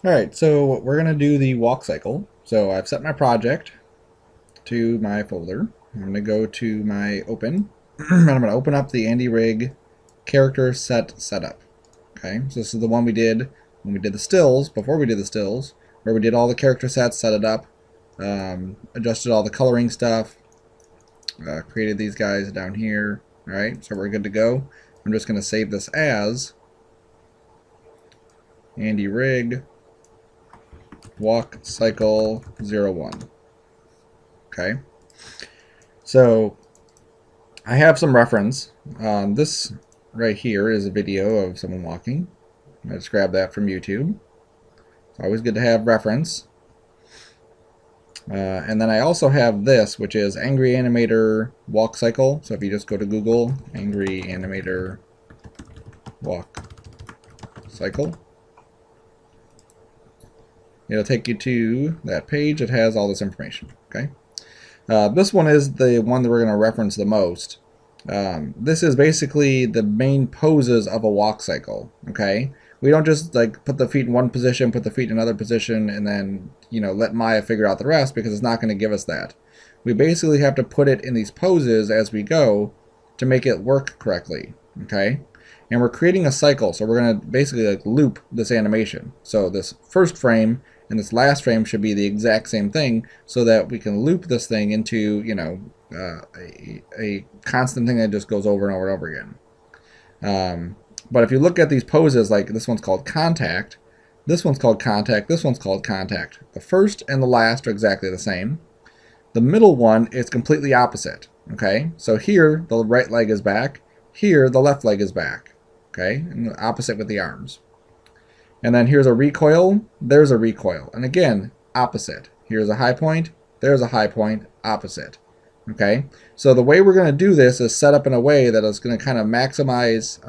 Alright, so we're going to do the walk cycle. So I've set my project to my folder. I'm going to go to my open, and I'm going to open up the Andy Rig character set setup. Okay, so this is the one we did when we did the stills, before we did the stills, where we did all the character sets, set it up, adjusted all the coloring stuff, created these guys down here. Alright, so we're good to go. I'm just going to save this as Andy Rig WalkCycle 01. Okay, so I have some reference. This right here is a video of someone walking. I just grabbed that from YouTube. It's always good to have reference. And then I also have this, which is Angry Animator Walk Cycle. So if you just go to Google, Angry Animator Walk Cycle, it'll take you to that page. It has all this information. Okay. This one is the one that we're going to reference the most. This is basically the main poses of a walk cycle. Okay, we don't just like put the feet in one position, put the feet in another position, and then let Maya figure out the rest, because it's not going to give us that. We basically have to put it in these poses as we go to make it work correctly. Okay, and we're creating a cycle, so we're going to basically like loop this animation. So this first frame and this last frame should be the exact same thing, so that we can loop this thing into a constant thing that just goes over and over and over again. But if you look at these poses, like this one's called contact, this one's called contact, this one's called contact. The first and the last are exactly the same. The middle one is completely opposite. Okay, so here the right leg is back, here the left leg is back. Okay, and the opposite with the arms. And then here's a recoil, there's a recoil. And again, opposite. Here's a high point, there's a high point, opposite. Okay, so the way we're going to do this is set up in a way that is going to kind of maximize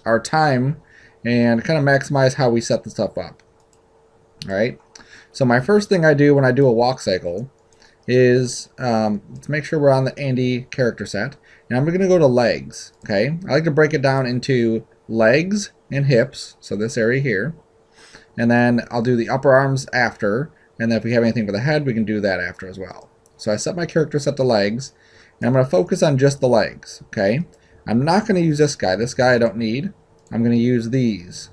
our time and kind of maximize how we set the stuff up. Alright, so my first thing I do when I do a walk cycle is to make sure we're on the Andy character set. And I'm going to go to legs. Okay, I like to break it down into legs and hips, so this area here, and then I'll do the upper arms after, and then if we have anything for the head, we can do that after as well. So I set my character set to legs, and I'm going to focus on just the legs. Okay, I'm not going to use this guy. This guy I don't need. I'm going to use these.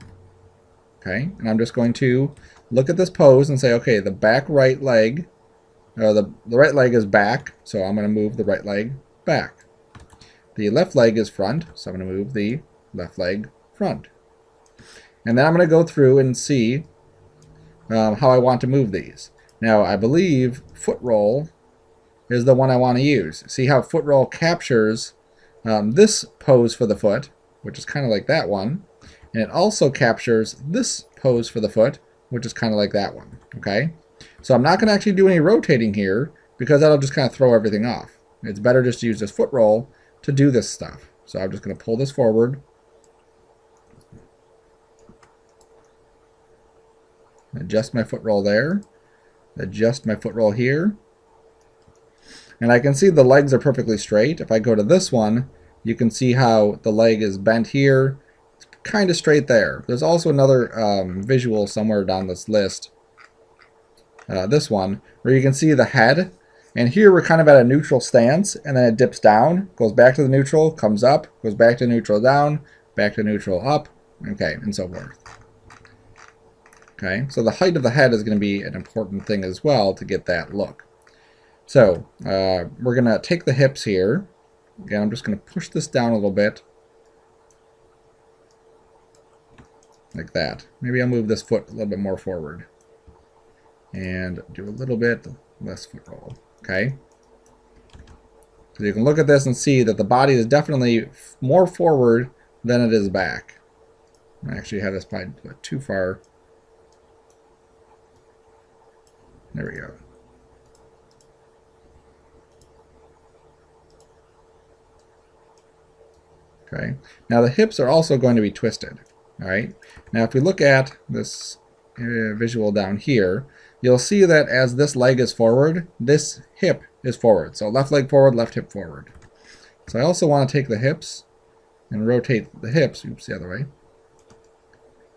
Okay, and I'm just going to look at this pose and say, okay, the back right leg, the right leg is back, so I'm going to move the right leg back. The left leg is front, so I'm going to move the left leg front. And then I'm going to go through and see how I want to move these. Now, I believe foot roll is the one I want to use. See how foot roll captures this pose for the foot, which is kind of like that one. And it also captures this pose for the foot, which is kind of like that one. Okay? So I'm not going to actually do any rotating here, because that'll just kind of throw everything off. It's better just to use this foot roll to do this stuff. So I'm just going to pull this forward. Adjust my foot roll there. Adjust my foot roll here. And I can see the legs are perfectly straight. If I go to this one, you can see how the leg is bent here. It's kind of straight there. There's also another visual somewhere down this list. This one, where you can see the head. And here we're kind of at a neutral stance, and then it dips down, goes back to the neutral, comes up, goes back to neutral down, back to neutral up, okay, and so forth. Okay, so the height of the head is going to be an important thing as well to get that look. So we're going to take the hips here. Again, I'm just going to push this down a little bit. Like that. Maybe I'll move this foot a little bit more forward. And do a little bit less foot roll. Okay? So you can look at this and see that the body is definitely more forward than it is back. I actually have this probably too far. There we go. Okay. Now the hips are also going to be twisted. All right. Now if we look at this visual down here, you'll see that as this leg is forward, this hip is forward. So left leg forward, left hip forward. So I also want to take the hips and rotate the hips, oops, the other way.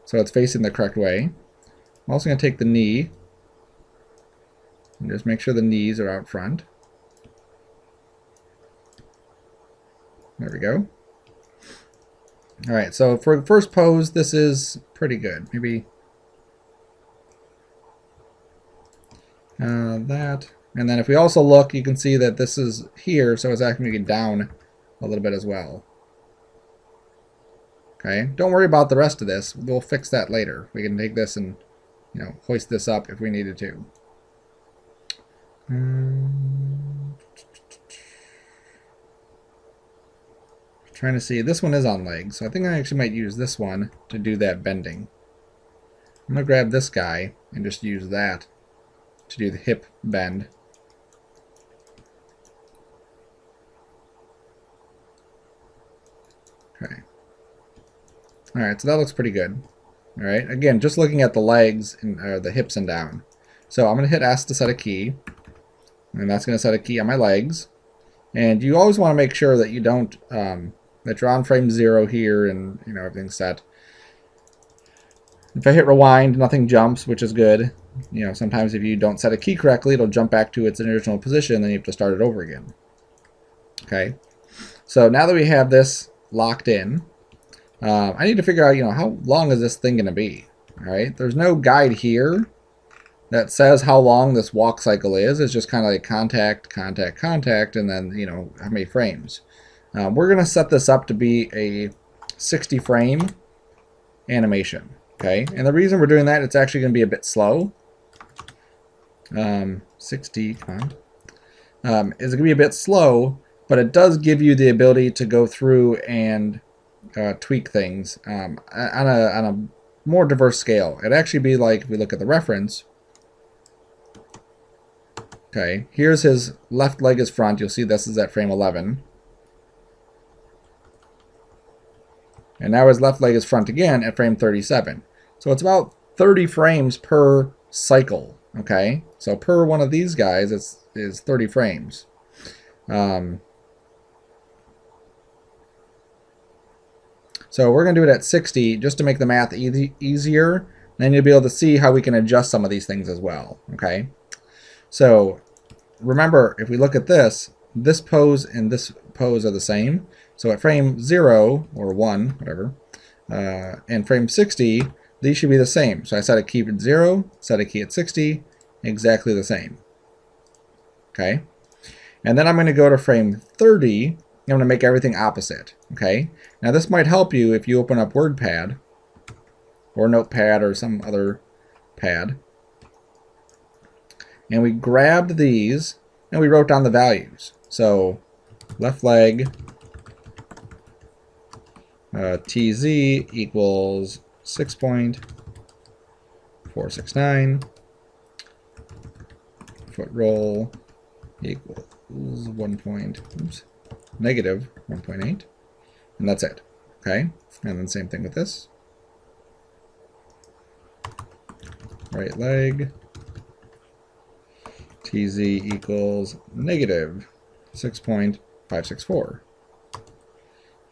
So it's facing the correct way. I'm also going to take the knee and just make sure the knees are out front. There we go. Alright, so for the first pose, this is pretty good. Maybe that. And then if we also look, you can see that this is here, so it's actually moving down a little bit as well. Okay, don't worry about the rest of this. We'll fix that later. We can take this and, you know, hoist this up if we needed to. Trying to see, this one is on legs, so I think I actually might use this one to do that bending. I'm going to grab this guy and just use that to do the hip bend. Okay. Alright, so that looks pretty good. Alright, again, just looking at the legs and the hips and down. So I'm going to hit S to set a key, and that's going to set a key on my legs. And you always want to make sure that you don't, that you're on frame 0 here and, you know, everything's set. If I hit rewind, nothing jumps, which is good. You know, sometimes if you don't set a key correctly, it'll jump back to its original position, then you have to start it over again. Okay, so now that we have this locked in, I need to figure out, you know, how long is this thing going to be? All right, there's no guide here that says how long this walk cycle is. It's just kind of like contact, contact, contact, and then, you know, how many frames. We're going to set this up to be a 60 frame animation. Okay, and the reason we're doing that, it's actually going to be a bit slow. 60, come on. Is going to be a bit slow, but it does give you the ability to go through and tweak things on a more diverse scale. It'd actually be like, if we look at the reference, okay, here's his left leg is front. You'll see this is at frame 11. And now his left leg is front again at frame 37. So it's about 30 frames per cycle. Okay, so per one of these guys is 30 frames. So we're going to do it at 60 just to make the math easier. Then you'll be able to see how we can adjust some of these things as well. Okay, so remember, if we look at this pose and this pose are the same. So at frame 0 or 1, whatever, and frame 60, these should be the same. So I set a key at 0, set a key at 60, exactly the same. Okay, and then I'm going to go to frame 30. I'm going to make everything opposite. Okay, now this might help you if you open up WordPad or Notepad or some other pad. And we grabbed these and we wrote down the values. So left leg TZ equals 6.469. Foot roll equals negative 1.8. And that's it. Okay? And then same thing with this. Right leg TZ equals negative 6.564.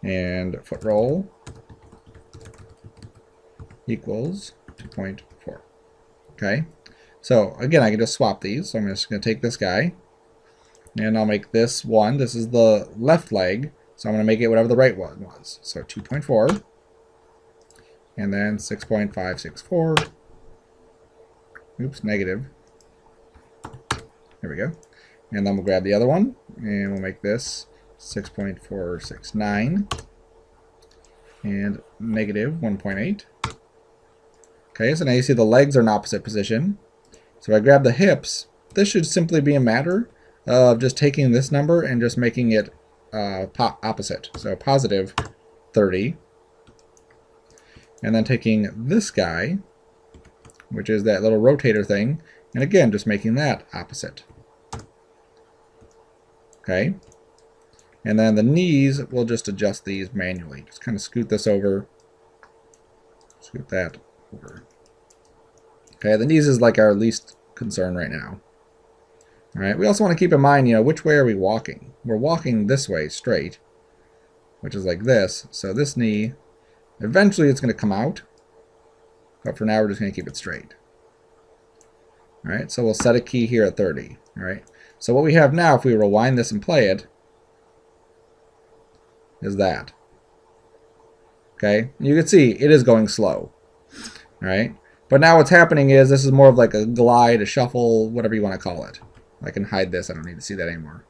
And foot roll equals 2.4. Okay, so again, I can just swap these. So I'm just going to take this guy, and I'll make this one. This is the left leg, so I'm going to make it whatever the right one was. So 2.4, and then 6.564. Oops, negative. There we go. And then we'll grab the other one, and we'll make this 6.469 and negative 1.8. Okay, so now you see the legs are in opposite position. So if I grab the hips, this should simply be a matter of just taking this number and just making it opposite. So positive 30. And then taking this guy, which is that little rotator thing, and again, just making that opposite. Okay. And then the knees, we'll just adjust these manually. Just kind of scoot this over. Scoot that over. Okay, the knees is like our least concern right now. All right, we also want to keep in mind, you know, which way are we walking? We're walking this way straight, which is like this. So this knee, eventually it's going to come out. But for now, we're just going to keep it straight. All right, so we'll set a key here at 30. All right, so what we have now, if we rewind this and play it, is that. Okay, you can see it is going slow. All right, but now what's happening is this is more of like a glide, a shuffle, whatever you want to call it. I can hide this. I don't need to see that anymore.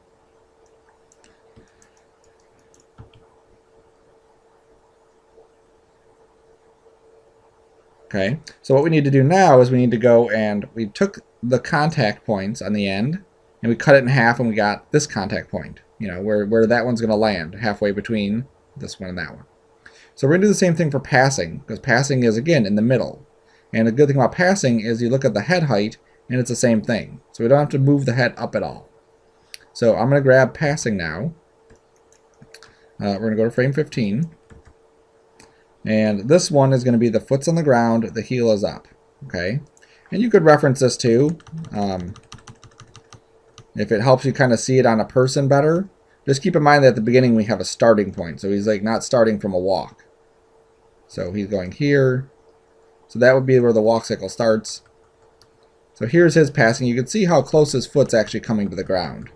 Okay, so what we need to do now is we need to go and we took the contact points on the end and we cut it in half and we got this contact point, you know, where that one's going to land, halfway between this one and that one. So we're going to do the same thing for passing, because passing is, again, in the middle. And the good thing about passing is you look at the head height and it's the same thing. So we don't have to move the head up at all. So I'm going to grab passing now. We're going to go to frame 15. And this one is going to be the foot's on the ground, the heel is up. Okay, and you could reference this too. If it helps you kind of see it on a person better, just keep in mind that at the beginning we have a starting point. So he's like not starting from a walk. So he's going here. So that would be where the walk cycle starts. So here's his passing. You can see how close his foot's actually coming to the ground.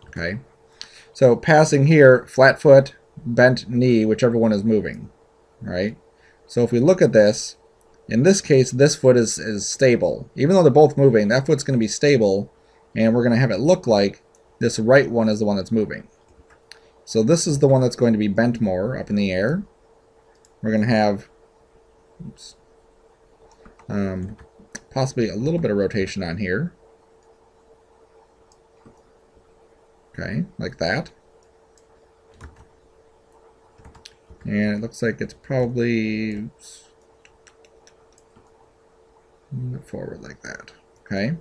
Okay, so passing here, flat foot, bent knee, whichever one is moving, right? So if we look at this, in this case, this foot is stable. Even though they're both moving, that foot's going to be stable, and we're going to have it look like this right one is the one that's moving. So this is the one that's going to be bent more up in the air. We're going to have possibly a little bit of rotation on here. Okay, like that. And it looks like it's probably move forward like that. Okay.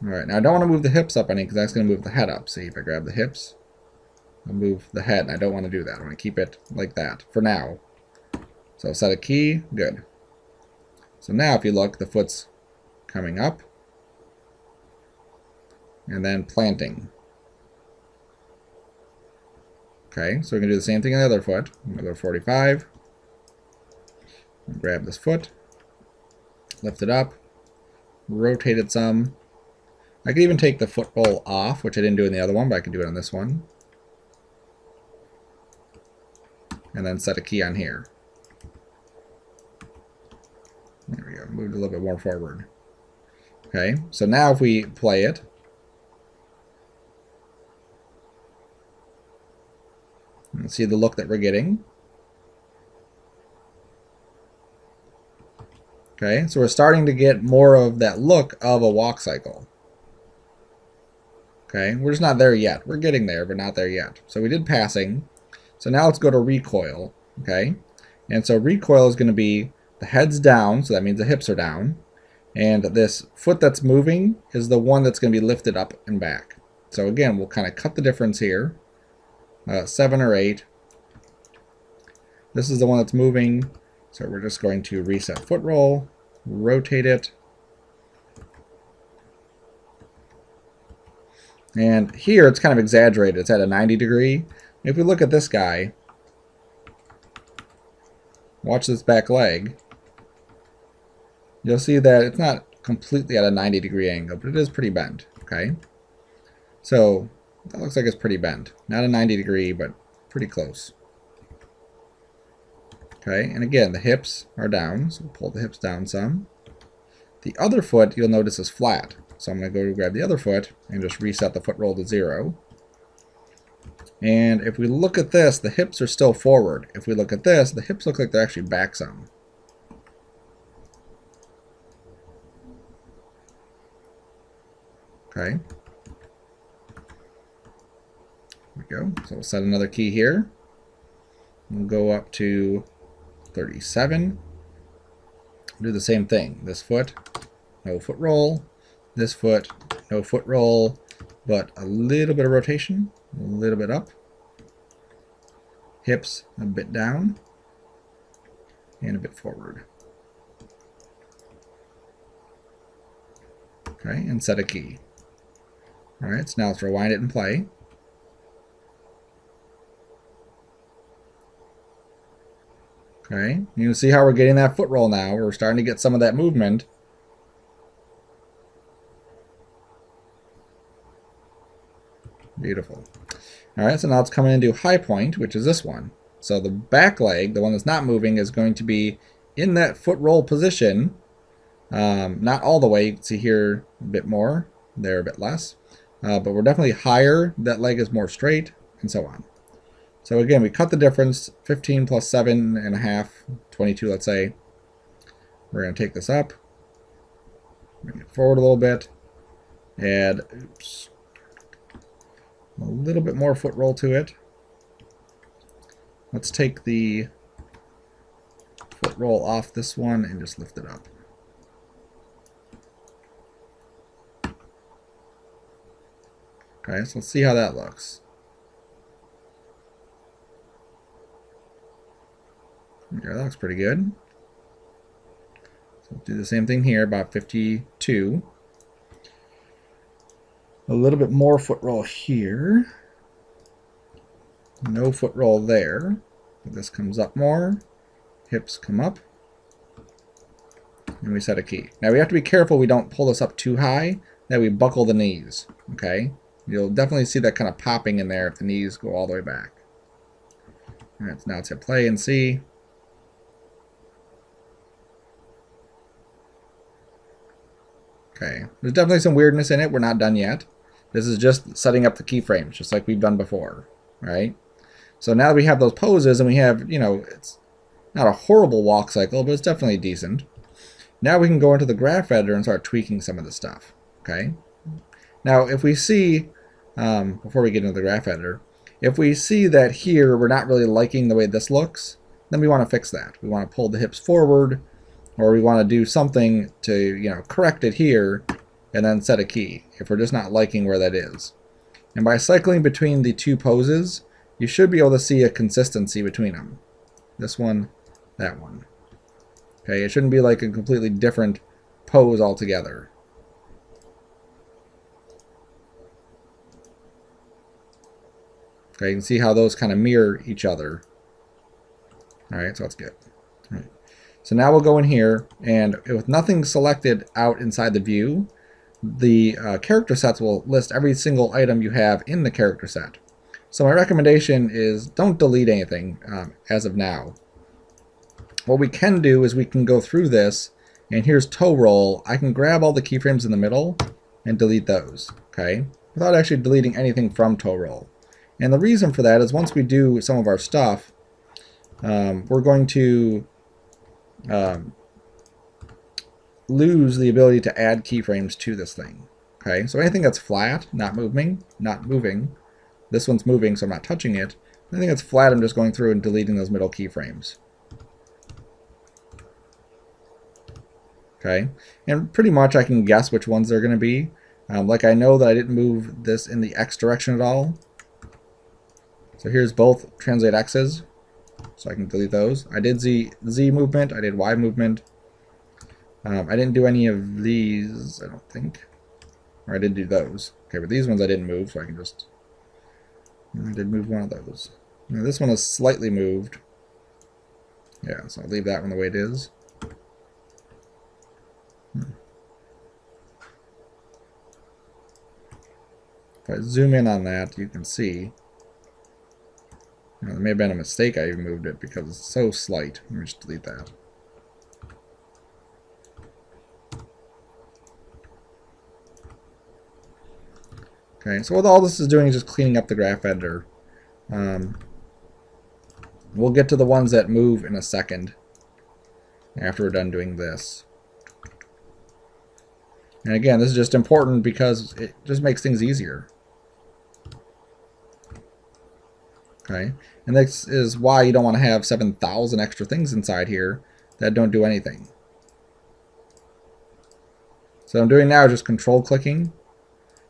All right, now I don't want to move the hips up any because that's going to move the head up. See, if I grab the hips, I'll move the head, and I don't want to do that. I want to keep it like that for now. So set a key, good. So now if you look, the foot's coming up and then planting. Okay, so we're going to do the same thing on the other foot. I'm going to go 45. Grab this foot, lift it up, rotate it some. I could even take the foot bowl off, which I didn't do in the other one, but I can do it on this one. And then set a key on here. There we go, moved a little bit more forward. Okay, so now if we play it, and see the look that we're getting. Okay, so we're starting to get more of that look of a walk cycle. Okay, we're just not there yet. We're getting there, but not there yet. So we did passing. So now let's go to recoil. Okay, and so recoil is going to be the head's down, so that means the hips are down. And this foot that's moving is the one that's going to be lifted up and back. So again, we'll kind of cut the difference here. 7 or 8. This is the one that's moving. So we're just going to reset foot roll, rotate it. And here it's kind of exaggerated. It's at a 90 degree. If we look at this guy, watch this back leg, you'll see that it's not completely at a 90 degree angle, but it is pretty bent. Okay, so that looks like it's pretty bent. Not a 90 degree, but pretty close. Okay, and again, the hips are down, so we'll pull the hips down some. The other foot, you'll notice, is flat. So I'm going to go grab the other foot and just reset the foot roll to 0. And if we look at this, the hips are still forward. If we look at this, the hips look like they're actually back some. Okay. There we go. So we'll set another key here. We'll go up to 37. Do the same thing. This foot, no foot roll. This foot, no foot roll, but a little bit of rotation, a little bit up. Hips a bit down and a bit forward. Okay, and set a key. All right, so now let's rewind it and play. Okay, you can see how we're getting that foot roll now. We're starting to get some of that movement. Beautiful. All right, so now it's coming into high point, which is this one. So the back leg, the one that's not moving, is going to be in that foot roll position. Not all the way. You can see here a bit more, there a bit less. But we're definitely higher. That leg is more straight, and so on. So again, we cut the difference, 15 plus 7.5, 22, let's say. We're going to take this up, bring it forward a little bit, add a little bit more foot roll to it. Let's take the foot roll off this one and just lift it up. Okay, so let's see how that looks. Yeah, that looks pretty good. So we'll do the same thing here, about 52. A little bit more foot roll here. No foot roll there. This comes up more. Hips come up. And we set a key. Now we have to be careful we don't pull this up too high, that we buckle the knees. Okay? You'll definitely see that kind of popping in there if the knees go all the way back. All right, so now let's hit play and see. Okay, there's definitely some weirdness in it. We're not done yet. This is just setting up the keyframes, just like we've done before, right? So now that we have those poses and we have, you know, it's not a horrible walk cycle, but it's definitely decent. Now we can go into the graph editor and start tweaking some of the stuff, okay? Now, if we see, before we get into the graph editor, if we see that here we're not really liking the way this looks, then we want to fix that. We want to pull the hips forward, or we want to do something to, you know, correct it here and then set a key if we're just not liking where that is. And by cycling between the two poses, you should be able to see a consistency between them. This one, that one. Okay, it shouldn't be like a completely different pose altogether. Okay, you can see how those kind of mirror each other. All right, so that's good. All right. So now we'll go in here, and with nothing selected out inside the view, the character sets will list every single item you have in the character set. So my recommendation is don't delete anything as of now. What we can do is we can go through this, and here's toe roll. I can grab all the keyframes in the middle and delete those, okay? Without actually deleting anything from toe roll. And the reason for that is once we do some of our stuff, we're going to lose the ability to add keyframes to this thing. Okay, so anything that's flat, not moving, this one's moving, so I'm not touching it. Anything that's flat, I'm just going through and deleting those middle keyframes. Okay, and pretty much I can guess which ones they're going to be. Like I know that I didn't move this in the X direction at all. So here's both translate X's, so I can delete those. I did Z movement, I did Y movement. I didn't do any of these, I don't think. Or I did do those. Okay, but these ones I didn't move, so I can just... I did move one of those. Now this one is slightly moved. Yeah, so I'll leave that one the way it is. If I zoom in on that, you can see there may have been a mistake I even moved it because it's so slight. Let me just delete that. Okay, so what all this is doing is just cleaning up the graph editor. We'll get to the ones that move in a second after we're done doing this. And again, this is just important because it just makes things easier. Okay, and this is why you don't want to have 7,000 extra things inside here that don't do anything. So what I'm doing now is just control clicking,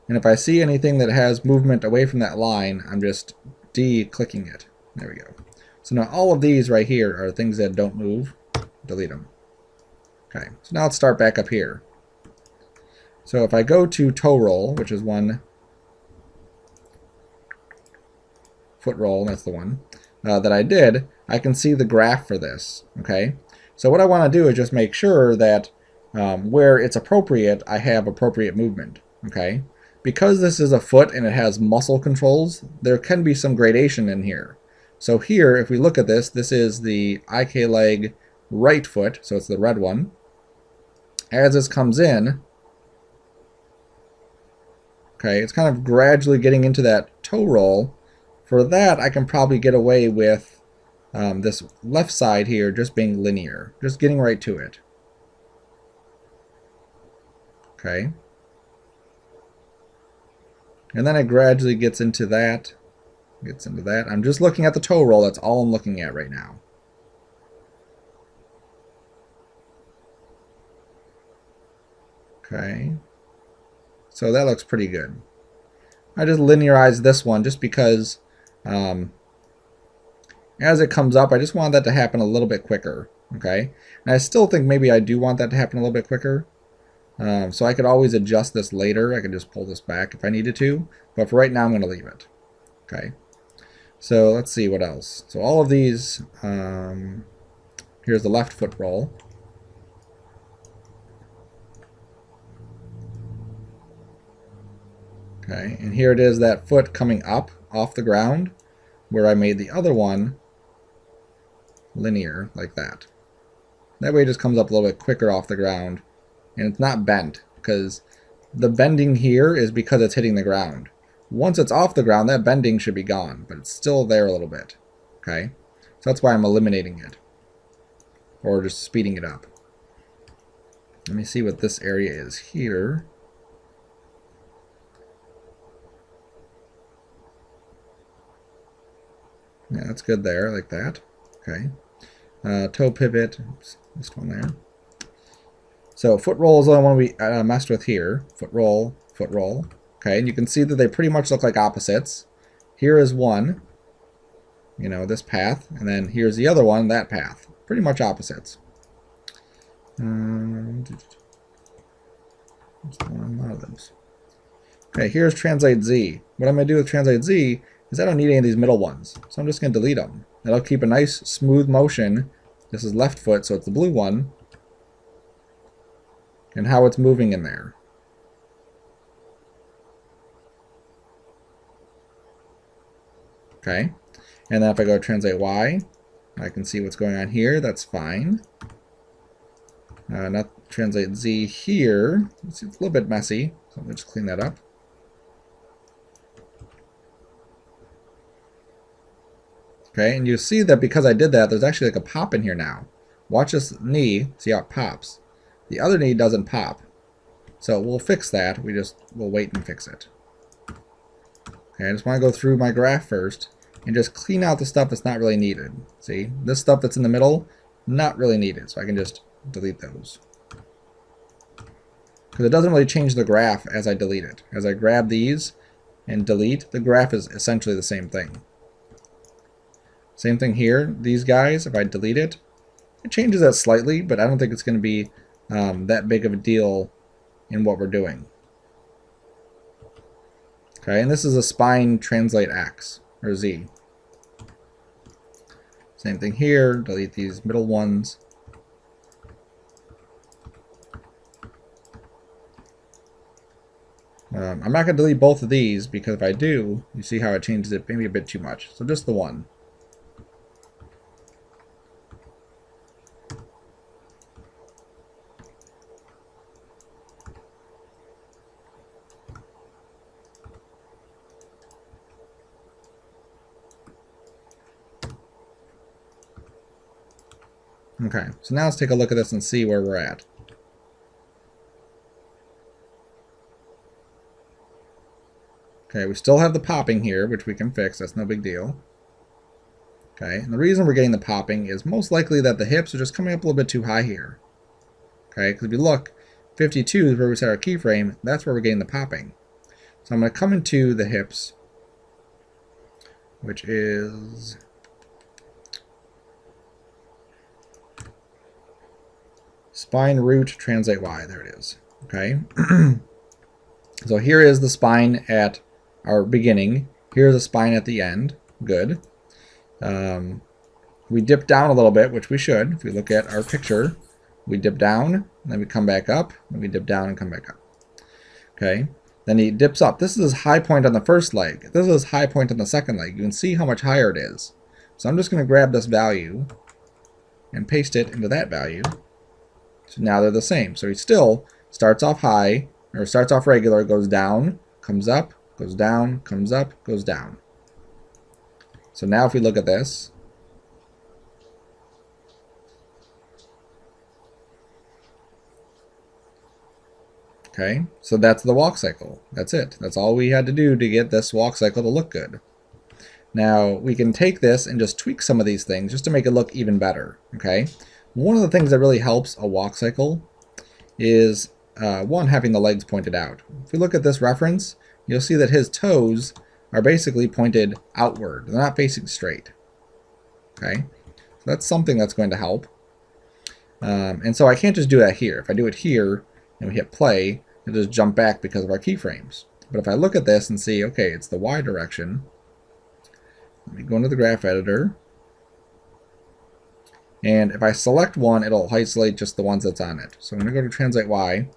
and if I see anything that has movement away from that line, I'm just de-clicking it. There we go. So now all of these right here are things that don't move. Delete them. Okay, so now let's start back up here. So if I go to toe roll, which is one, foot roll, that's the one. that I did, I can see the graph for this. Okay, so what I want to do is just make sure that where it's appropriate, I have appropriate movement. Okay, because this is a foot and it has muscle controls, there can be some gradation in here. So here, if we look at this, this is the IK leg right foot, so it's the red one. As this comes in, okay, it's kind of gradually getting into that toe roll. For that, I can probably get away with this left side here just being linear, just getting right to it. Okay. And then it gradually gets into that. I'm just looking at the toe roll. That's all I'm looking at right now. Okay. So that looks pretty good. I just linearized this one just because as it comes up, I just want that to happen a little bit quicker. Okay. And I still think maybe I do want that to happen a little bit quicker. So I could always adjust this later. I could just pull this back if I needed to. But for right now, I'm going to leave it. Okay. So let's see what else. So all of these, here's the left foot roll. Okay, and here it is, that foot coming up off the ground, where I made the other one linear, like that. That way it just comes up a little bit quicker off the ground, and it's not bent, because the bending here is because it's hitting the ground. Once it's off the ground, that bending should be gone, but it's still there a little bit. Okay, so that's why I'm eliminating it, or just speeding it up. Let me see what this area is here. Yeah, that's good there, like that. Okay. Toe pivot, oops, this one there. So foot roll is the only one we messed with here. Foot roll, foot roll. Okay, and you can see that they pretty much look like opposites. Here is one, you know, this path, and then here's the other one, that path. Pretty much opposites. Okay, here's translate Z. What I'm going to do with translate Z is I don't need any of these middle ones, so I'm just going to delete them. That'll keep a nice smooth motion. This is left foot, so it's the blue one, and how it's moving in there. Okay, and then if I go to translate Y, I can see what's going on here. That's fine. Not translate Z here. It's a little bit messy, so let me just clean that up. Okay, and you see that because I did that, there's actually like a pop in here now. Watch this knee, see how it pops. The other knee doesn't pop. So we'll fix that. We'll wait and fix it. Okay, I just want to go through my graph first and just clean out the stuff that's not really needed. See, this stuff that's in the middle, not really needed. So I can just delete those. Because it doesn't really change the graph as I delete it. As I grab these and delete, the graph is essentially the same thing. Same thing here, these guys, if I delete it, it changes that slightly, but I don't think it's going to be that big of a deal in what we're doing. Okay, and this is a spine translate X, or Z. Same thing here, delete these middle ones. I'm not going to delete both of these, because if I do, you see how it changes it maybe a bit too much. So just the one. Okay, so now let's take a look at this and see where we're at. Okay, we still have the popping here, which we can fix. That's no big deal. Okay, and the reason we're getting the popping is most likely that the hips are just coming up a little bit too high here. Okay, because if you look, 52 is where we set our keyframe. That's where we're getting the popping. So I'm going to come into the hips, which is... spine root translate Y. There it is. Okay. So here is the spine at our beginning. Here's a spine at the end. Good. We dip down a little bit, which we should. If we look at our picture, we dip down, then we come back up, then we dip down and come back up. Okay, then he dips up. This is his high point on the first leg. This is his high point on the second leg. You can see how much higher it is. So I'm just going to grab this value and paste it into that value. So now they're the same. So he still starts off high, or starts off regular, goes down, comes up, goes down, comes up, goes down. So now if we look at this, okay, so that's the walk cycle. That's it. That's all we had to do to get this walk cycle to look good. Now we can take this and just tweak some of these things just to make it look even better. Okay, one of the things that really helps a walk cycle is one, having the legs pointed out. If we look at this reference, you'll see that his toes are basically pointed outward. They're not facing straight. Okay, so that's something that's going to help. And so I can't just do that here. If I do it here and we hit play, it'll just jump back because of our keyframes. But if I look at this and see, okay, it's the Y direction, let me go into the graph editor. And if I select one, it'll isolate just the ones that's on it. So I'm going to go to Translate Y.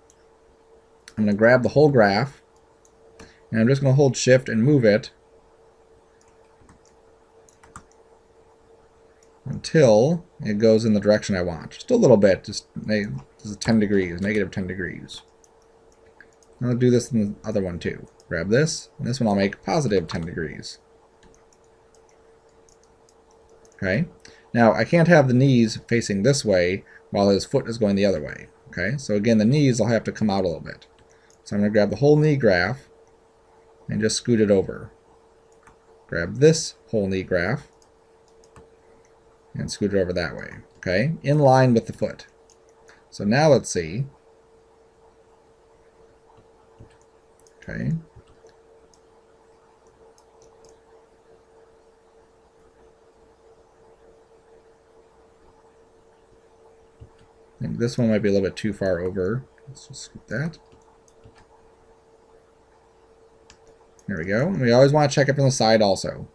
I'm going to grab the whole graph. And I'm just going to hold Shift and move it until it goes in the direction I want. Just a little bit. Just this is 10 degrees, negative 10 degrees. I'll do this in the other one too. Grab this, and this one I'll make positive 10 degrees. Okay. Now I can't have the knees facing this way while his foot is going the other way. Okay. So again, the knees will have to come out a little bit. So I'm going to grab the whole knee graph and just scoot it over. Grab this whole knee graph and scoot it over that way. Okay, in line with the foot. So now let's see. Okay. I think this one might be a little bit too far over. Let's just scoot that. There we go. And we always want to check it from the side also.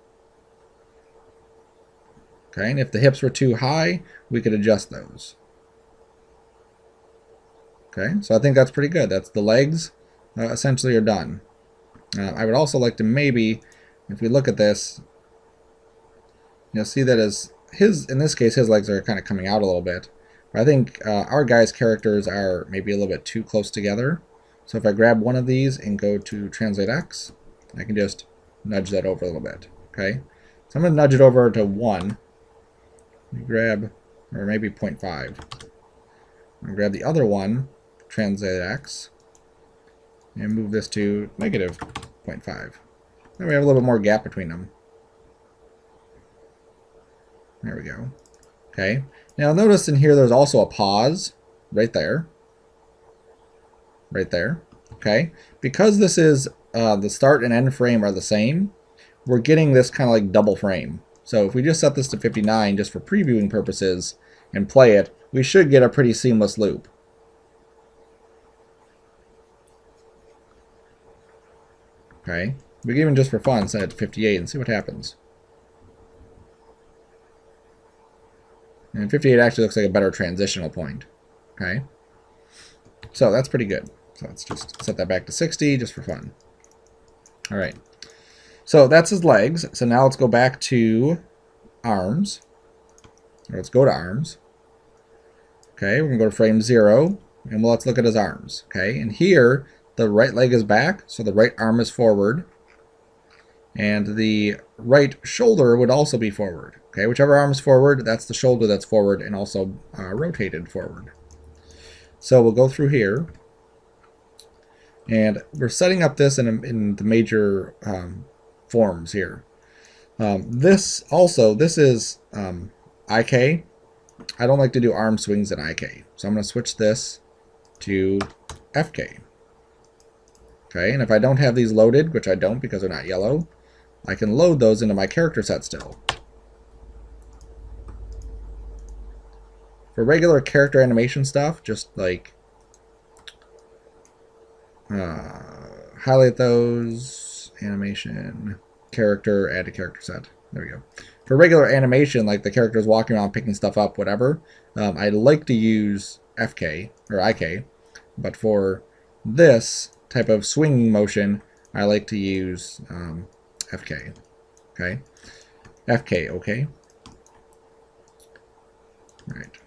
Okay, and if the hips were too high, we could adjust those. Okay, so I think that's pretty good. That's the legs essentially are done. I would also like to maybe, if we look at this, you'll see that in this case, his legs are kind of coming out a little bit. But I think our guy's characters are maybe a little bit too close together. So if I grab one of these and go to Translate X, I can just nudge that over a little bit. Okay, so I'm going to nudge it over to 1. Grab, or maybe 0.5. I'm going to grab the other one, Translate X, and move this to negative 0.5. Then we have a little bit more gap between them. There we go. Okay, now notice in here there's also a pause right there. Right there. Okay, because this is the start and end frame are the same, we're getting this kind of like double frame. So if we just set this to 59 just for previewing purposes and play it, we should get a pretty seamless loop. Okay, we can even just for fun set it to 58 and see what happens. And 58 actually looks like a better transitional point. Okay, so that's pretty good. So let's just set that back to 60 just for fun. All right. So that's his legs. So now let's go back to arms. Or let's go to arms. Okay, we're going to go to frame 0. And let's look at his arms. Okay, and here the right leg is back, so the right arm is forward. And the right shoulder would also be forward. Okay, whichever arm is forward, that's the shoulder that's forward and also rotated forward. So we'll go through here. And we're setting up this in the major forms here. This is IK. I don't like to do arm swings in IK. So I'm going to switch this to FK. Okay, and if I don't have these loaded, which I don't because they're not yellow, I can load those into my character set still. For regular character animation stuff, just like highlight those, animation, character, add to character set. There we go. For regular animation, like the characters walking around picking stuff up, whatever, I like to use FK or IK, but for this type of swinging motion, I like to use FK. Okay, FK. Okay. All right.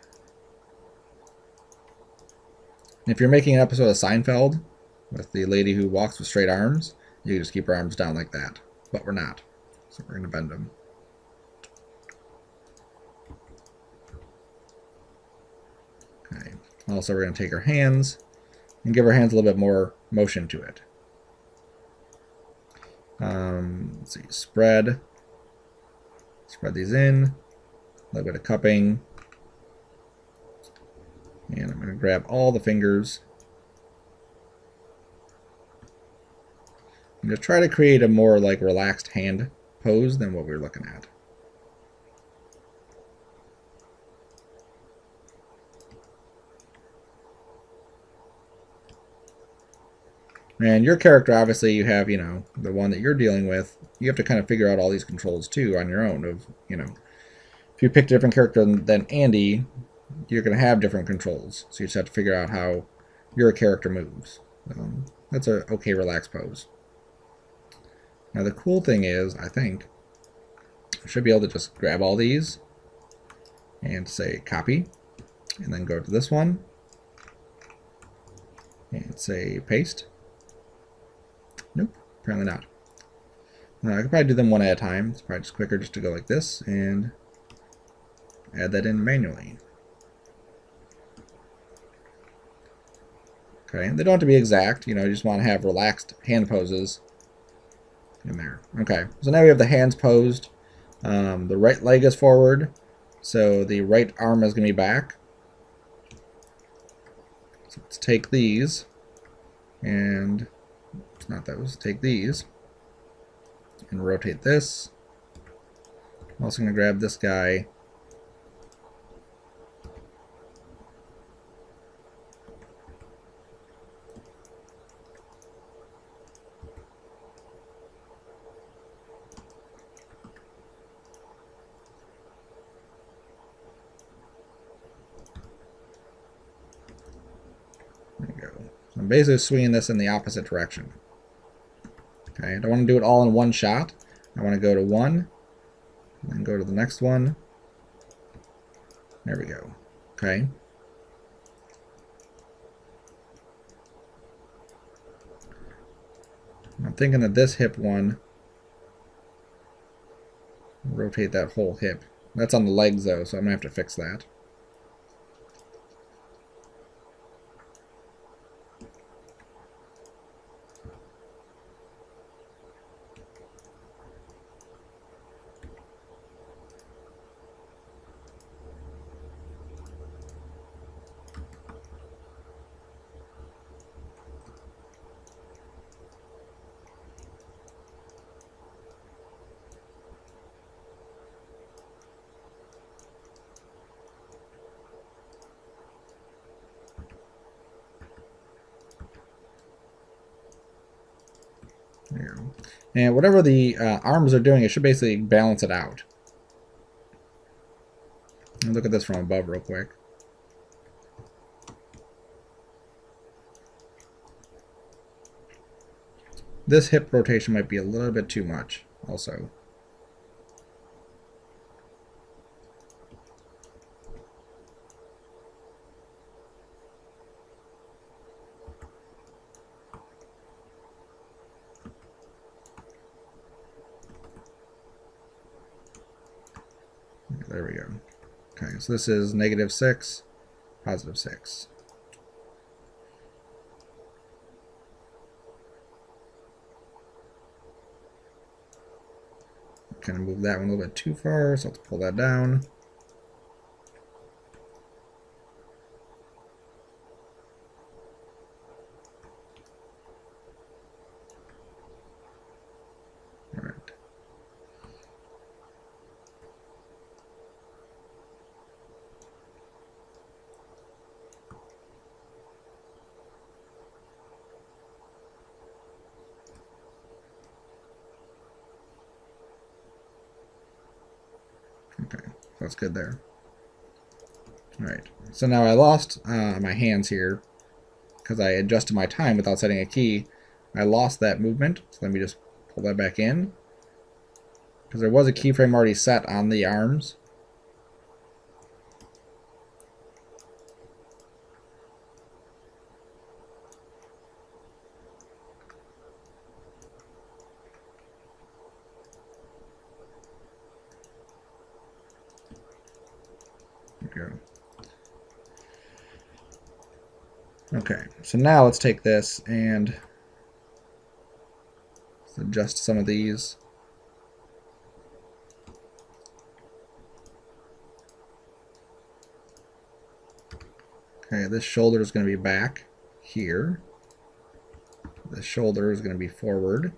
And if you're making an episode of Seinfeld with the lady who walks with straight arms, you can just keep her arms down like that. But we're not, so we're gonna bend them. Okay. Also, we're gonna take her hands and give her hands a little bit more motion to it. Let's see, spread these in, a little bit of cupping, and I'm going to grab all the fingers and just try to create a more like relaxed hand pose than what we were looking at. And your character, obviously, you have, the one that you're dealing with. You have to kind of figure out all these controls, too, on your own. If you pick a different character than Andy, you're going to have different controls. So you just have to figure out how your character moves. That's a okay, relaxed pose. Now, the cool thing is, I think, I should be able to just grab all these and say copy, and then go to this one and say paste. Nope, apparently not. I could probably do them one at a time. It's probably just quicker just to go like this and add that in manually. Okay, they don't have to be exact. You just want to have relaxed hand poses in there. Okay, so now we have the hands posed. The right leg is forward, so the right arm is going to be back. So let's take these, and it's not those. Take these and rotate this. I'm also going to grab this guy. There you go. So I'm basically swinging this in the opposite direction. Okay, I don't want to do it all in one shot. I want to go to one, and then go to the next one. There we go. Okay. I'm thinking that this hip one, rotate that whole hip. That's on the legs though, so I'm going to have to fix that. There you go. And whatever the arms are doing, it should basically balance it out. Look at this from above real quick. This hip rotation might be a little bit too much also. There we go. Okay, so this is -6, +6. Kind of move that one a little bit too far, so let's pull that down. All right. Okay, so that's good there. Alright, so now I lost my hands here because I adjusted my time without setting a key. I lost that movement, so let me just pull that back in. Because there was a keyframe already set on the arms. Okay, so now let's take this and adjust some of these. Okay, this shoulder is going to be back here. This shoulder is going to be forward.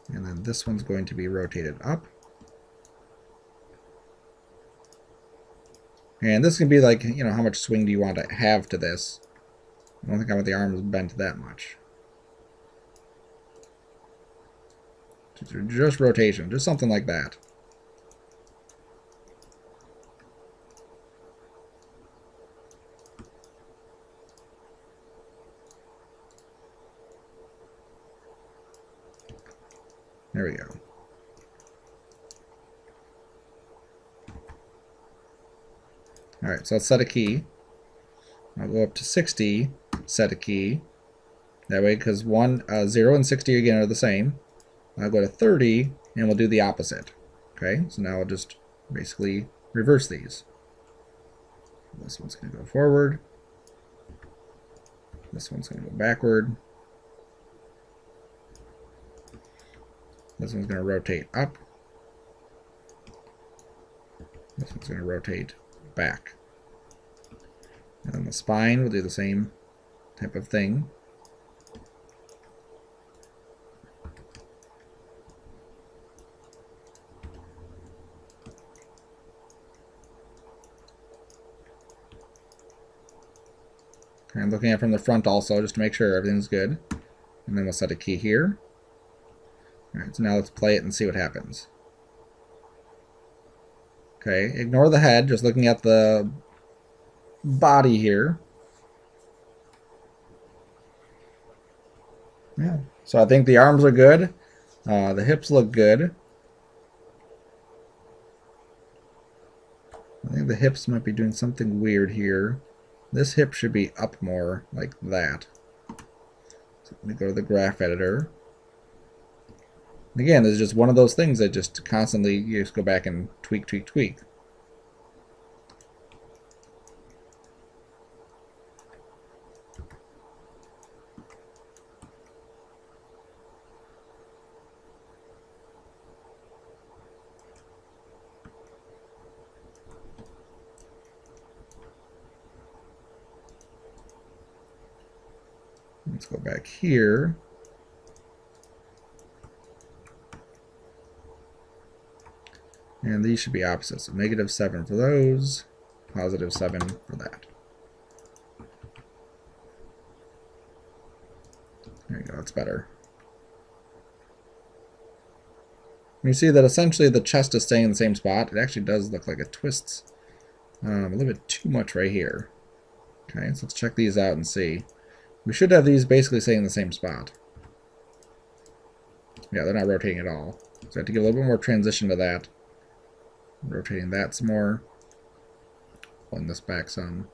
And then this one's going to be rotated up. And this can be like, you know, how much swing do you want to have to this? I don't think I want the arms bent that much. Just rotation, just something like that. There we go. Alright, so let's set a key. I'll go up to 60, set a key. That way, because 0 and 60 again are the same. I'll go to 30, and we'll do the opposite. Okay, so now I'll just basically reverse these. This one's going to go forward. This one's going to go backward. This one's going to rotate up. This one's going to rotate back. And then the spine will do the same type of thing. Okay, I'm looking at it from the front also, just to make sure everything's good. And then we'll set a key here. Alright, so now let's play it and see what happens. Okay, ignore the head, just looking at the body here. Yeah, so I think the arms are good. The hips look good. I think the hips might be doing something weird here. This hip should be up more, like that. So let me go to the graph editor. Again, this is just one of those things that just constantly, you just go back and tweak, tweak, tweak. Let's go back here. And these should be opposites. So -7 for those, +7 for that. There you go, it's better. You see that essentially the chest is staying in the same spot. It actually does look like it twists a little bit too much right here. Okay, so let's check these out and see. We should have these basically staying in the same spot. Yeah, they're not rotating at all. So I have to give a little bit more transition to that. Rotating that some more. Pulling this back some.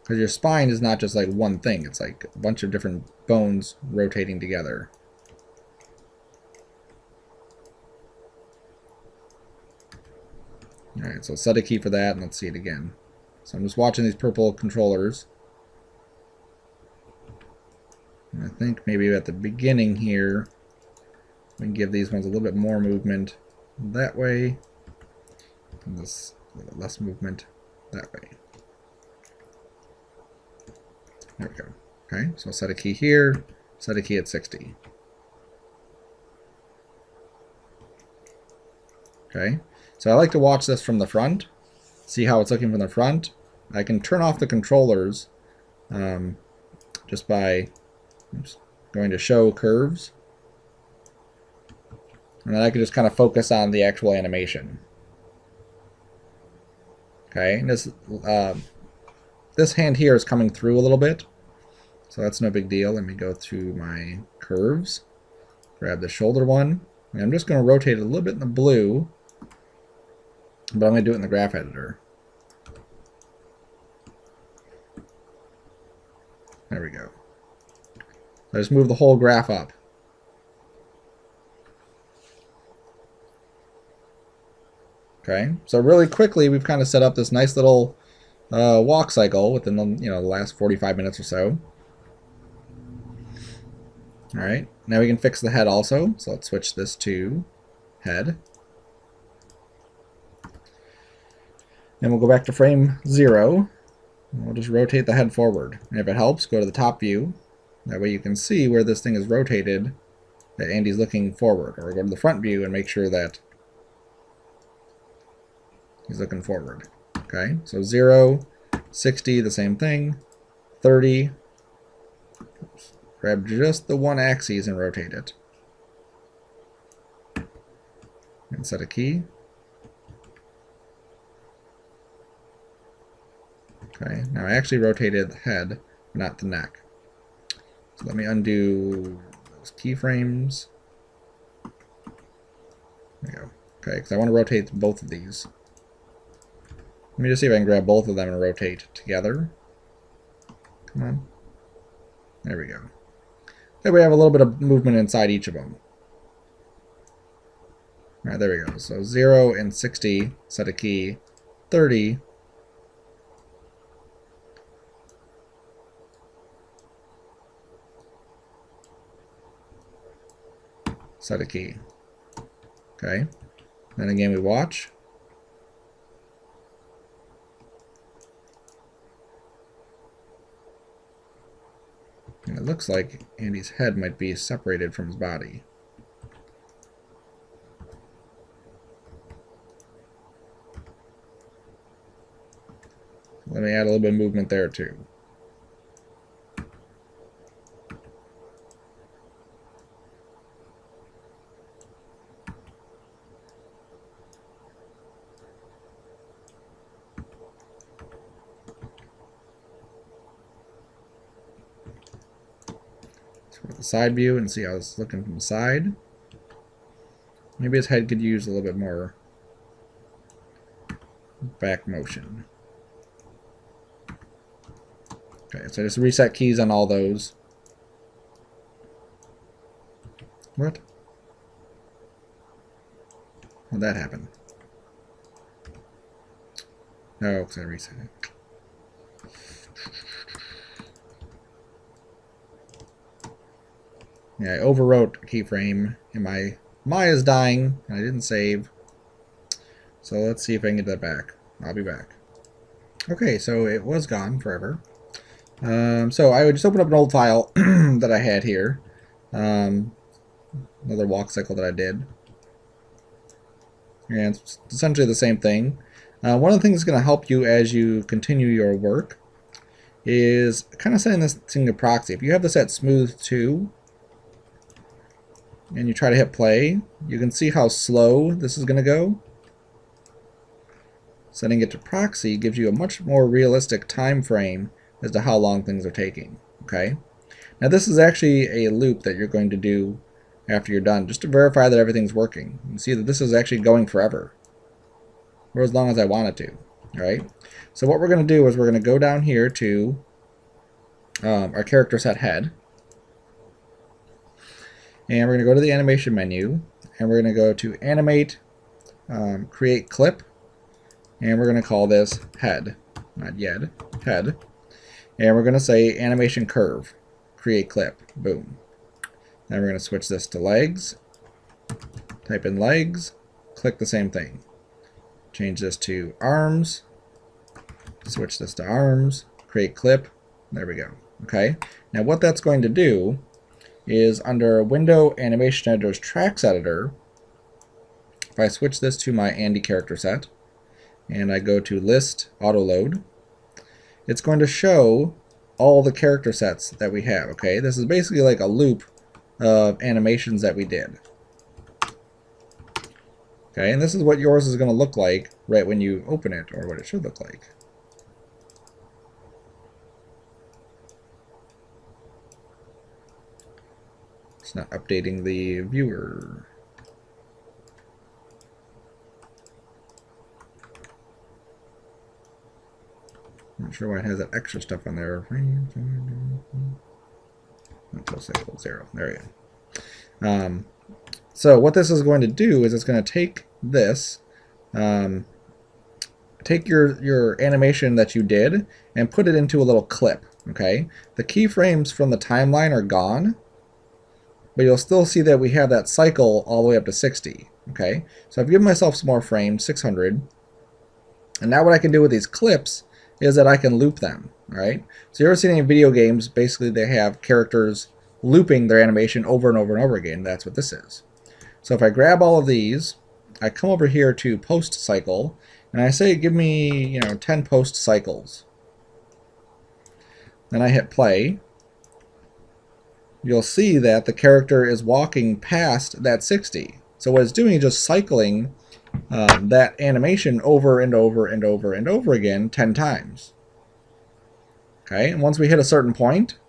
Because your spine is not just like one thing. It's like a bunch of different bones rotating together. Alright, so set a key for that and let's see it again. So I'm just watching these purple controllers. And I think maybe at the beginning here, we can give these ones a little bit more movement that way, and this a little less movement that way. There we go. Okay, so I'll set a key here, set a key at 60. Okay, so I like to watch this from the front, see how it's looking from the front. I can turn off the controllers just by going to show curves. And then I can just kind of focus on the actual animation. Okay, and this hand here is coming through a little bit, so that's no big deal. Let me go to my curves, grab the shoulder one, and I'm just going to rotate it a little bit in the blue, but I'm going to do it in the graph editor. There we go. I just move the whole graph up. Okay, so really quickly we've kind of set up this nice little walk cycle within the last 45 minutes or so. All right, now we can fix the head also. So let's switch this to head. And we'll go back to frame 0. And we'll just rotate the head forward. And if it helps, go to the top view. That way you can see where this thing is rotated, that Andy's looking forward. Or go to the front view and make sure that he's looking forward. Okay, so 0, 60, the same thing, 30. Oops. Grab just the one axis and rotate it. And set a key. Okay, now I actually rotated the head, not the neck. So let me undo those keyframes. There we go. Okay, because I want to rotate both of these. Let me just see if I can grab both of them and rotate together. Come on. There we go. That way I have a little bit of movement inside each of them. Alright, there we go. So 0 and 60, set a key. 30. Set a key. Okay. Then again we watch. And it looks like Andy's head might be separated from his body. Let me add a little bit of movement there too. The side view and see how it's looking from the side. Maybe his head could use a little bit more back motion. Okay, so just reset keys on all those. What? How'd that happen? Oh, because I reset it. Yeah, I overwrote a keyframe, and my Maya's dying, and I didn't save. So let's see if I can get that back. I'll be back. Okay, so it was gone forever. So I would just open up an old file that I had here. Another WalkCycle that I did. And it's essentially the same thing. One of the things that's going to help you as you continue your work is kind of setting this thing to proxy. If you have this at smooth 2, and you try to hit play, you can see how slow this is going to go. Setting it to proxy gives you a much more realistic time frame as to how long things are taking. Okay. Now this is actually a loop that you're going to do after you're done, just to verify that everything's working. You can see that this is actually going forever, or as long as I want it to. All right. So what we're going to do is we're going to go down here to our character set head. And we're going to go to the animation menu, and we're going to go to animate, create clip, and we're going to call this head, not yet, head. And we're going to say animation curve, create clip, boom. Then we're going to switch this to legs, type in legs, click the same thing. Change this to arms, switch this to arms, create clip, there we go. Okay, now what that's going to do is under Window Animation Editor's Tracks Editor, if I switch this to my Andy character set, and I go to List, Auto Load, it's going to show all the character sets that we have. Okay, this is basically like a loop of animations that we did. Okay, and this is what yours is going to look like right when you open it, or what it should look like. It's not updating the viewer. Not sure why it has that extra stuff on there. Until cycle 0. There you go. So what this is going to do is it's going to take this, take your animation that you did and put it into a little clip. Okay, the keyframes from the timeline are gone, but you'll still see that we have that cycle all the way up to 60. Okay, so I've given myself some more frames, 600, and now what I can do with these clips is that I can loop them. All right, so you ever seen any video games? Basically, they have characters looping their animation over and over and over again. That's what this is. So if I grab all of these, I come over here to post cycle, and I say give me 10 post cycles. Then I hit play. You'll see that the character is walking past that 60. So what it's doing is just cycling that animation over and over and over and over again 10 times. Okay, and once we hit a certain point,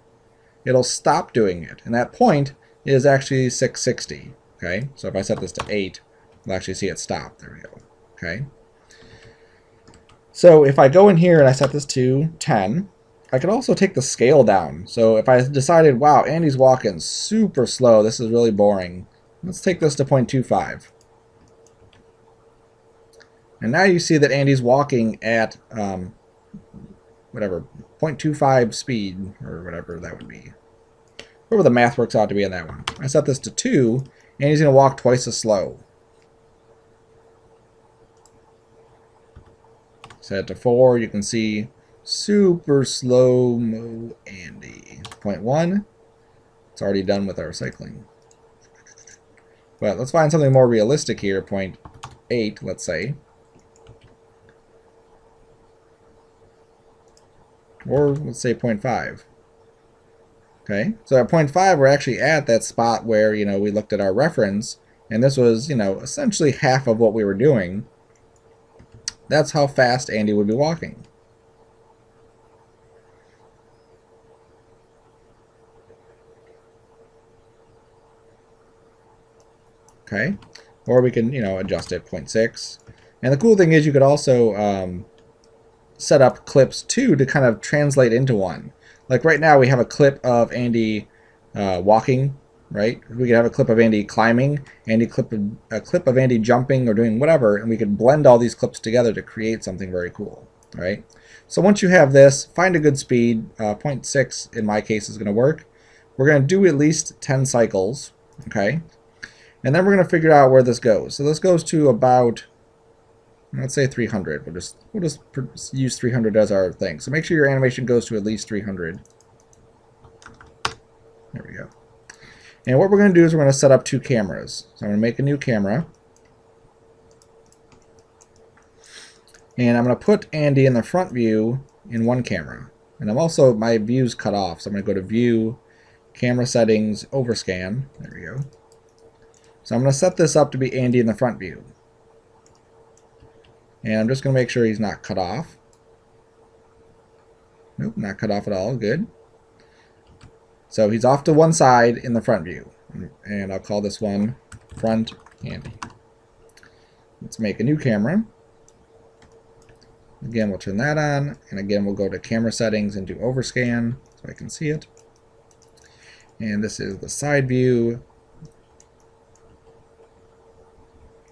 it'll stop doing it. And that point is actually 660. Okay, so if I set this to 8, we'll actually see it stop. There we go. Okay. So if I go in here and I set this to 10, I can also take the scale down. So if I decided, wow, Andy's walking super slow, this is really boring, let's take this to 0.25. And now you see that Andy's walking at whatever, 0.25 speed, or whatever that would be. Whatever the math works out to be in that one. I set this to 2, and he's going to walk twice as slow. Set it to 4, you can see super slow-mo Andy. 0.1, it's already done with our cycling. But let's find something more realistic here, 0.8, let's say. Or let's say 0.5. Okay, so at 0.5 we're actually at that spot where we looked at our reference, and this was essentially half of what we were doing. That's how fast Andy would be walking. Okay, or we can adjust it 0.6. And the cool thing is you could also set up clips too to kind of translate into one. Like right now we have a clip of Andy walking, right? We could have a clip of Andy climbing, a clip of Andy jumping or doing whatever, and we could blend all these clips together to create something very cool, all right? So once you have this, find a good speed. 0.6 in my case is going to work. We're going to do at least 10 cycles, okay? And then we're going to figure out where this goes. So this goes to about, let's say 300. We'll just use 300 as our thing. So make sure your animation goes to at least 300. There we go. And what we're going to do is we're going to set up 2 cameras. So I'm going to make a new camera. And I'm going to put Andy in the front view in one camera. And my view's cut off. So I'm going to go to View, Camera Settings, Overscan. There we go. So I'm going to set this up to be Andy in the front view. And I'm just going to make sure he's not cut off. Nope, not cut off at all. Good. So he's off to one side in the front view. And I'll call this one Front Andy. Let's make a new camera. Again, we'll turn that on. And again, we'll go to Camera Settings and do Overscan so I can see it. And this is the side view.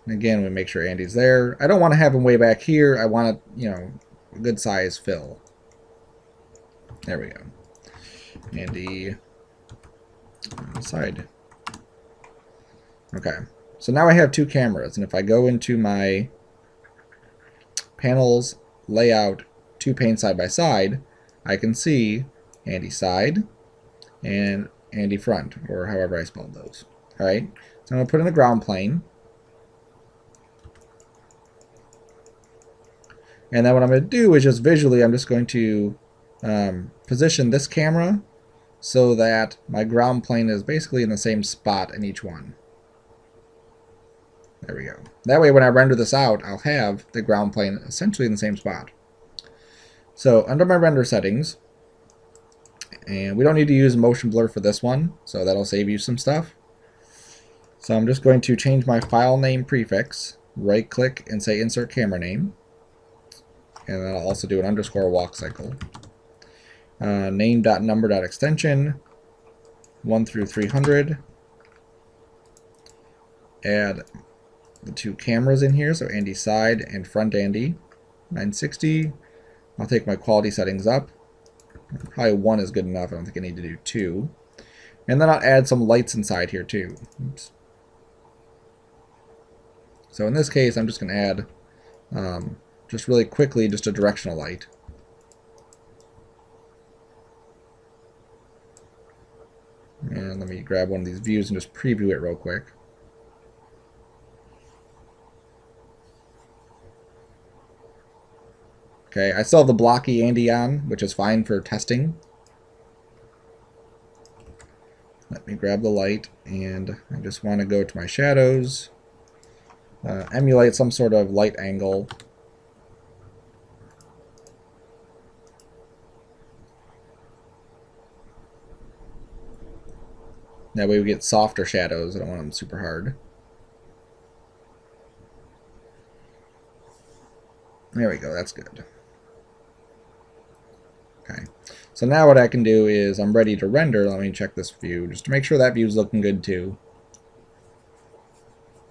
And again, we make sure Andy's there. I don't want to have him way back here. I want a good size fill. There we go. Andy on the side. Okay, so now I have 2 cameras, and if I go into my panels, layout, 2 panes side by side, I can see Andy side and Andy front, or however I spelled those. All right, so I'm going to put in a ground plane. And then what I'm going to do is just visually, I'm just going to position this camera so that my ground plane is basically in the same spot in each one. There we go. That way when I render this out, I'll have the ground plane essentially in the same spot. So under my render settings, and we don't need to use motion blur for this one, so that'll save you some stuff. So I'm just going to change my file name prefix, right click and say insert camera name. And then I'll also do an underscore WalkCycle. Name.number.extension 1 through 300. Add the two cameras in here, so Andy side and front Andy. 960. I'll take my quality settings up. Probably 1 is good enough. I don't think I need to do 2. And then I'll add some lights inside here too. Oops. So in this case, I'm just going to add, just really quickly, just a directional light. And let me grab one of these views and just preview it real quick. Okay, I still have the blocky Andy on, which is fine for testing. Let me grab the light, and I just want to go to my shadows, emulate some sort of light angle. That way we get softer shadows. I don't want them super hard. There we go, that's good. Okay, so now what I can do is I'm ready to render. Let me check this view just to make sure that view's looking good too.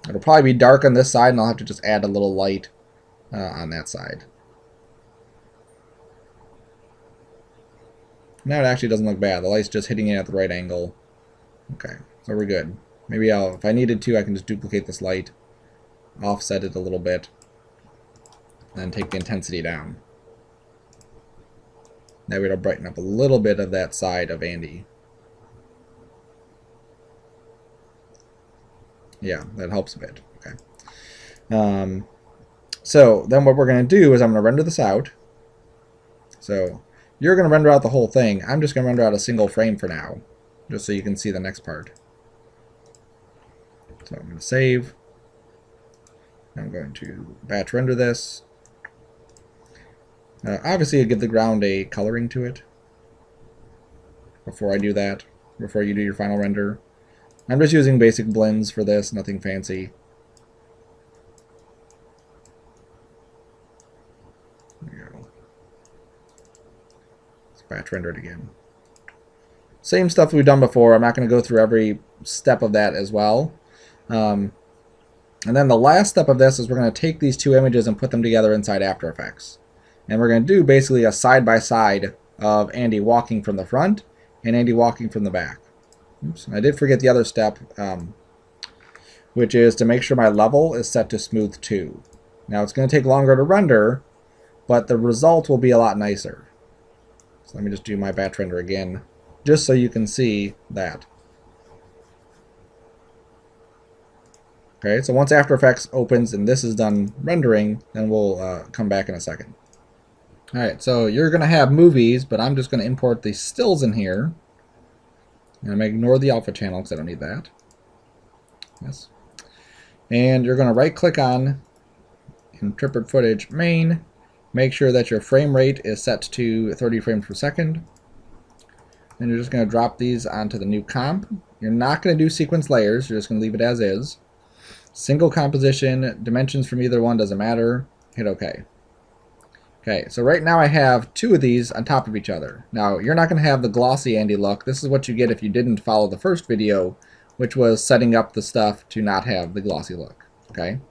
It'll probably be dark on this side, and I'll have to just add a little light on that side. Now it actually doesn't look bad. The light's just hitting it at the right angle. Okay, so we're good. Maybe if I needed to, I can just duplicate this light, offset it a little bit, and then take the intensity down. That way it'll brighten up a little bit of that side of Andy. Yeah, that helps a bit. Okay. So then what we're going to do is I'm going to render this out. So you're going to render out the whole thing. I'm just going to render out a single frame for now, just so you can see the next part. So I'm going to save. I'm going to batch render this. Obviously, give the ground a coloring to it before I do that, before you do your final render. I'm just using basic blends for this, nothing fancy. There we go. Let's batch render it again. Same stuff we've done before. I'm not going to go through every step of that as well. And then the last step of this is we're going to take these two images and put them together inside After Effects. And we're going to do basically a side-by-side of Andy walking from the front and Andy walking from the back. Oops, I did forget the other step, which is to make sure my level is set to smooth 2. Now it's going to take longer to render, but the result will be a lot nicer. So let me just do my batch render again, just so you can see that. Okay, so once After Effects opens and this is done rendering, then we'll come back in a second. Alright, so you're going to have movies, but I'm just going to import the stills in here. And I'm going to ignore the alpha channel because I don't need that. Yes. And you're going to right click on Interpret Footage Main. Make sure that your frame rate is set to 30 frames per second. And you're just going to drop these onto the new comp. You're not going to do sequence layers. You're just going to leave it as is. Single composition, dimensions from either one doesn't matter. Hit OK. Okay, so right now I have two of these on top of each other. Now, you're not going to have the glossy Andy look. This is what you get if you didn't follow the first video, which was setting up the stuff to not have the glossy look. Okay,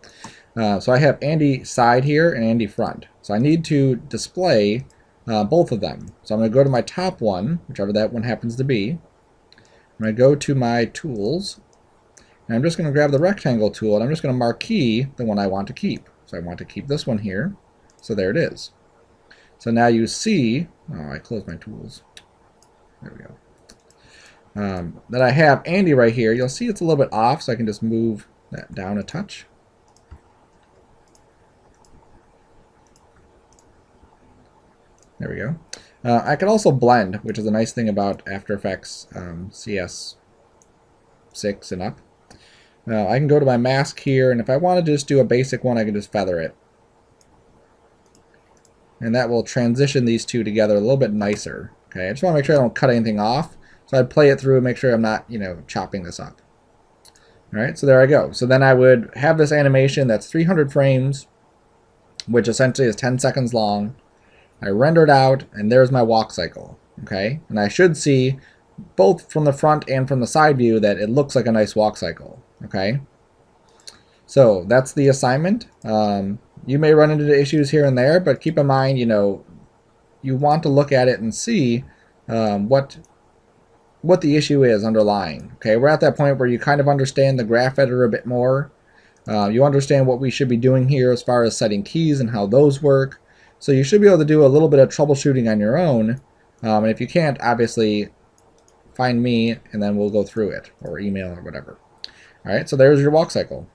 so I have Andy side here and Andy front. So I need to display both of them. So I'm going to go to my top one, whichever that one happens to be. I'm going to go to my tools, and I'm just going to grab the rectangle tool, and I'm just going to marquee the one I want to keep. So I want to keep this one here. So there it is. So now you see, oh, I closed my tools. There we go. That I have Andy right here. You'll see it's a little bit off, so I can just move that down a touch. There we go. I can also blend, which is a nice thing about After Effects CS 6 and up. I can go to my mask here, and if I want to just do a basic one, I can just feather it. And that will transition these two together a little bit nicer. Okay, I just want to make sure I don't cut anything off. So I'd play it through and make sure I'm not, chopping this up. All right, so there I go. So then I would have this animation that's 300 frames, which essentially is 10 seconds long. I render it out, and there's my walk cycle. Okay, and I should see both from the front and from the side view that it looks like a nice walk cycle. Okay, so that's the assignment. You may run into issues here and there, but keep in mind, you want to look at it and see what the issue is underlying. Okay, we're at that point where you kind of understand the graph editor a bit more. You understand what we should be doing here as far as setting keys and how those work. So you should be able to do a little bit of troubleshooting on your own. And if you can't, obviously, find me and then we'll go through it, or email or whatever. All right, so there's your walk cycle.